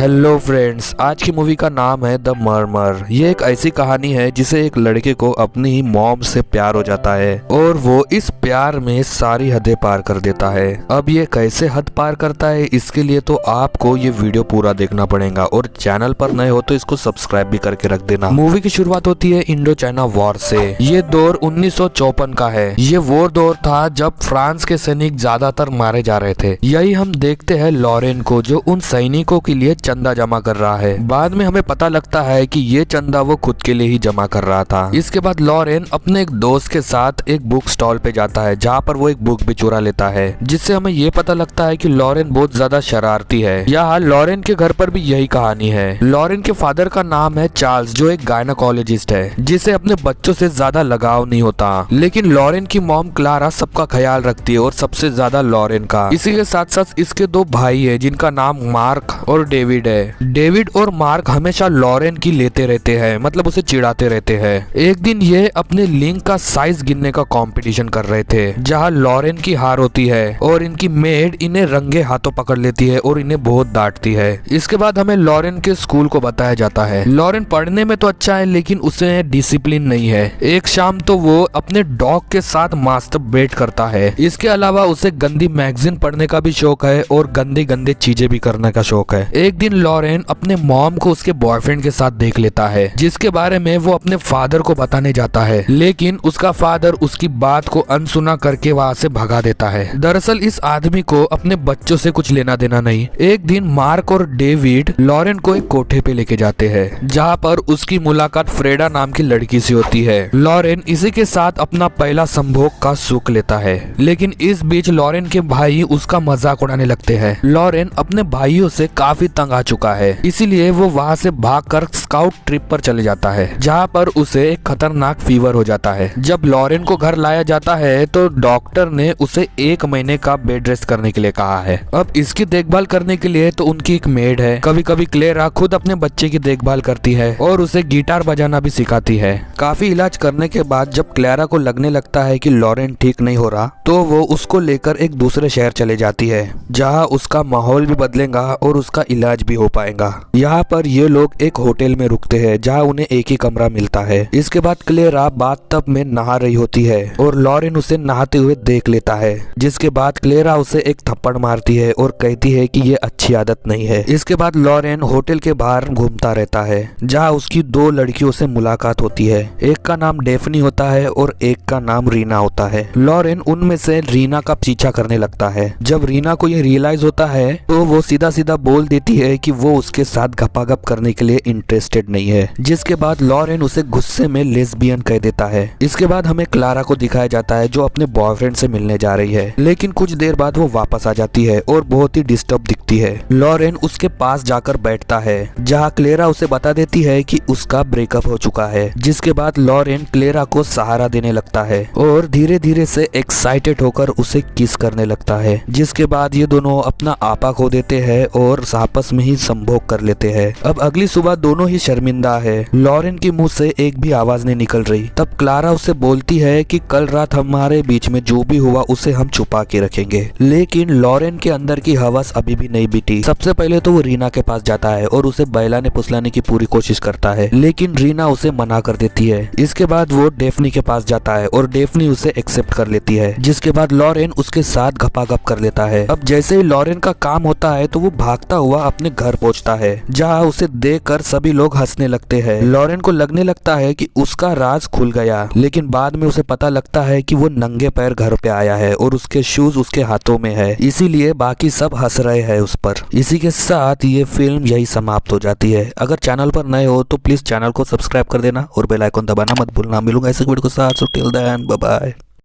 Hello friends, आज की movie का नाम है द मर्मर। ये एक ऐसी कहानी है जिसे एक लड़के को अपनी ही मॉम से प्यार हो जाता है और वो इस प्यार में सारी हदें पार कर देता है। अब ये कैसे हद पार करता है, इसके लिए तो आपको ये वीडियो पूरा देखना पड़ेगा और चैनल पर नए हो तो इसको सब्सक्राइब भी करके रख देना। मूवी की शुरुआत होती है इंडो चाइना वॉर से। ये दौर 1954 का है। ये वो दौर था जब फ्रांस के सैनिक ज्यादातर मारे जा रहे थे। यही हम देखते हैं लॉरेन को, जो उन सैनिकों के लिए चंदा जमा कर रहा है। बाद में हमें पता लगता है कि ये चंदा वो खुद के लिए ही जमा कर रहा था। इसके बाद लॉरेन अपने एक दोस्त के साथ एक बुक स्टॉल पे जाता है, जहाँ पर वो एक बुक भी चुरा लेता है, जिससे हमें ये पता लगता है कि लॉरेन बहुत ज्यादा शरारती है। यहाँ लॉरेन के घर पर भी यही कहानी है। लॉरेन के फादर का नाम है चार्ल्स, जो एक गायनोकोलॉजिस्ट है, जिसे अपने बच्चों से ज्यादा लगाव नहीं होता। लेकिन लॉरेन की मॉम क्लारा सबका ख्याल रखती है और सबसे ज्यादा लॉरेन का। इसी के साथ साथ इसके दो भाई है जिनका नाम मार्क और डेविड है। डेविड और मार्क हमेशा लॉरेन की लेते रहते हैं, मतलब उसे चिढ़ाते रहते हैं। एक दिन ये अपने लिंक का साइज गिनने का कंपटीशन कर रहे थे, जहां लॉरेन की हार होती है और इनकी मेड इन्हें रंगे हाथों पकड़ लेती है और इन्हें बहुत डांटती है। इसके बाद हमें लॉरेन के स्कूल को बताया जाता है। लॉरेन पढ़ने में तो अच्छा है, लेकिन उसे डिसिप्लिन नहीं है। एक शाम तो वो अपने डॉग के साथ मास्टरबेट करता है। इसके अलावा उसे गंदी मैगजीन पढ़ने का भी शौक है और गंदी गंदी चीजें भी करने का शौक है। एक दिन लॉरेन अपने मॉम को उसके बॉयफ्रेंड के साथ देख लेता है, जिसके बारे में वो अपने फादर को बताने जाता है, लेकिन उसका फादर उसकी बात को अनसुना करके वहाँ से भगा देता है। दरअसल इस आदमी को अपने बच्चों से कुछ लेना देना नहीं। एक दिन मार्क और डेविड लॉरेन को एक कोठे पे लेके जाते हैं, जहाँ पर उसकी मुलाकात फ्रेडा नाम की लड़की से होती है। लॉरेन इसी के साथ अपना पहला संभोग का सुख लेता है, लेकिन इस बीच लॉरेन के भाई उसका मजाक उड़ाने लगते हैं। लॉरेन अपने भाइयों से काफी तंग आ चुका है, इसीलिए वो वहाँ से भागकर स्काउट ट्रिप पर चले जाता है, जहाँ पर उसे एक खतरनाक फीवर हो जाता है। जब लॉरेन को घर लाया जाता है तो डॉक्टर ने उसे 1 महीने का बेड रेस्ट करने के लिए कहा है। अब इसकी देखभाल करने के लिए तो उनकी एक मेड है। कभी कभी क्लेरा खुद अपने बच्चे की देखभाल करती है और उसे गिटार बजाना भी सिखाती है। काफी इलाज करने के बाद जब क्लेरा को लगने लगता है कि लॉरेन ठीक नहीं हो रहा, तो वो उसको लेकर एक दूसरे शहर चले जाती है, जहाँ उसका माहौल भी बदलेगा और उसका इलाज भी हो पाएगा। यहाँ पर ये लोग एक होटल में रुकते हैं, जहाँ उन्हें एक ही कमरा मिलता है। इसके बाद क्लेरा बाथटब में नहा रही होती है और लॉरेन उसे नहाते हुए देख लेता है, जिसके बाद क्लेरा उसे एक थप्पड़ मारती है और कहती है कि ये अच्छी आदत नहीं है। इसके बाद लॉरेन होटल के बाहर घूमता रहता है, जहाँ उसकी 2 लड़कियों से मुलाकात होती है। एक का नाम डेफनी होता है और एक का नाम रीना होता है। लॉरेन उनमें से रीना का पीछा करने लगता है। जब रीना को ये रियलाइज होता है तो वो सीधा सीधा बोल देती है कि वो उसके साथ गपागप करने के लिए इंटरेस्टेड नहीं है, जिसके बाद लॉरेन उसे गुस्से में लेस्बियन कह देता है। इसके बाद हमें क्लारा को दिखाया जाता है, जो अपने बॉयफ्रेंड से मिलने जा रही है, लेकिन कुछ देर बाद वो वापस आ जाती है और बहुत ही डिस्टर्ब दिखती है। लॉरेन उसके पास जाकर बैठता है, जहाँ क्लेरा उसे बता देती है कि उसका ब्रेकअप हो चुका है। जिसके बाद लॉरेन क्लेरा को सहारा देने लगता है और धीरे धीरे से एक्साइटेड होकर उसे किस करने लगता है। जिसके बाद ये दोनों अपना आपा खो देते हैं और आपस में ही संभोग कर लेते हैं। अब अगली सुबह दोनों ही शर्मिंदा है। लॉरेन के मुंह से एक भी आवाज नहीं निकल रही। तब क्लारा उसे बोलती है कि कल रात हमारे बीच में जो भी हुआ उसे हम छुपा के रखेंगे, लेकिन लॉरेन के अंदर की हवस अभी भी नहीं बीती। सबसे पहले तो वो रीना के पास जाता है और उसे बहलाने फुसलाने की पूरी कोशिश करता है, लेकिन रीना उसे मना कर देती है। इसके बाद वो डेफनी के पास जाता है और डेफनी उसे एक्सेप्ट कर लेती है, जिसके बाद लॉरेन उसके साथ गपागप कर लेता है। अब जैसे ही लॉरेन का काम होता है तो वो भागता हुआ अपने घर पहुंचता है, जहां उसे देखकर सभी लोग हंसने लगते हैं। लॉरेन को लगने लगता है कि उसका राज खुल गया, लेकिन बाद में उसे पता लगता है कि वो नंगे पैर घर पे आया है और उसके शूज उसके हाथों में है, इसीलिए बाकी सब हंस रहे हैं उस पर। इसी के साथ ये फिल्म यही समाप्त हो जाती है। अगर चैनल पर नए हो तो प्लीज चैनल को सब्सक्राइब कर देना और बेल आइकन दबाना मत भूलना। मिलूंगा ऐसे वीडियो के साथ, so till then bye bye.